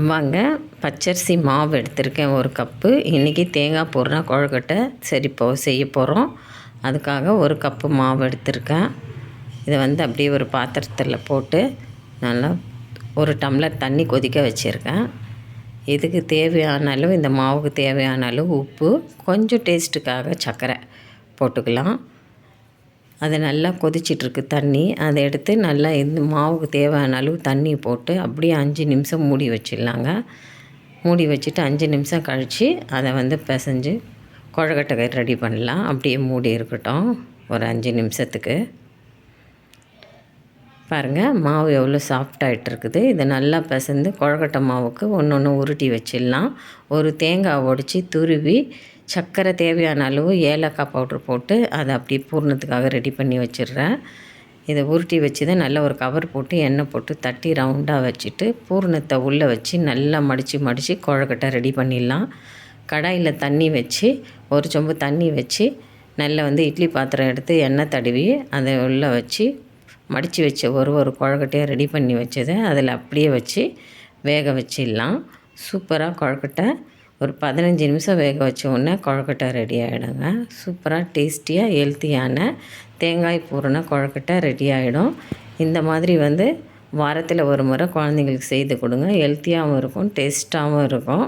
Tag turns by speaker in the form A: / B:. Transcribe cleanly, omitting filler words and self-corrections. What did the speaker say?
A: வாங்க, பச்சரிசி மாவு எடுத்திருக்கேன் 1 கப்பு. இன்றைக்கி தேங்காய் பூரண கொழுக்கட்டை செய்ய போகிறோம். அதுக்காக 1 கப்பு மாவு எடுத்திருக்கேன். இதை அப்படியே ஒரு பாத்திரத்தில் போட்டு நல்லா 1 டம்ளர் தண்ணி கொதிக்க வச்சுருக்கேன். இதுக்கு தேவையான அளவு, இந்த மாவுக்கு தேவையான அளவு உப்பு, கொஞ்சம் டேஸ்ட்டுக்காக சர்க்கரை போட்டுக்கலாம். அது நல்லா கொதிச்சிட்ருக்கு தண்ணி. அதை எடுத்து நல்லா இந்த மாவுக்கு தேவையான அளவு தண்ணி போட்டு அப்படியே 5 நிமிஷம் மூடி வச்சிடலாங்க. மூடி வச்சுட்டு 5 நிமிஷம் கழித்து அதை பிசைஞ்சு கொழுக்கட்டை ரெடி பண்ணலாம். அப்படியே மூடி இருக்கட்டும் ஒரு 5 நிமிஷத்துக்கு. பாருங்கள், மாவு எவ்வளோ சாஃப்டாகிட்டு இருக்குது. இதை நல்லா பிசைந்து கொழுக்கட்டை மாவுக்கு ஒன்று உருட்டி வச்சிடலாம். ஒரு தேங்காய் உடச்சி துருவி சர்க்கரை தேவையான அளவு ஏலக்காய் பவுட்ரு போட்டு அதை அப்படியே பூரணத்துக்காக ரெடி பண்ணி வச்சிடுறேன். இதை உருட்டி வச்சு தான் நல்லா ஒரு கவர் போட்டு எண்ணெய் போட்டு தட்டி ரவுண்டாக வச்சுட்டு பூரணத்தை உள்ளே வச்சு நல்லா மடித்து கொழுக்கட்டை ரெடி பண்ணிடலாம். கடாயில் தண்ணி வச்சு, ஒரு சொம்பு தண்ணி வச்சு நல்லா இட்லி பாத்திரம் எடுத்து எண்ணெய் தடவி அதை உள்ளே வச்சு மடித்து வச்ச ஒரு கொழுக்கட்டையாக ரெடி பண்ணி வச்சதை அதில் அப்படியே வச்சு வேக வச்சிடலாம். சூப்பராக கொழுக்கட்டை ஒரு 15 நிமிஷம் வேக வச்ச உடனே கொழுக்கட்டை ரெடி ஆகிடுங்க. சூப்பராக டேஸ்டியாக ஹெல்த்தியான தேங்காய் பூரண கொழுக்கட்டை ரெடி ஆகிடும். இந்த மாதிரி வாரத்தில் ஒரு முறை குழந்தைங்களுக்கு செய்து கொடுங்க. ஹெல்த்தியாகவும் இருக்கும், டேஸ்ட்டாகவும் இருக்கும்.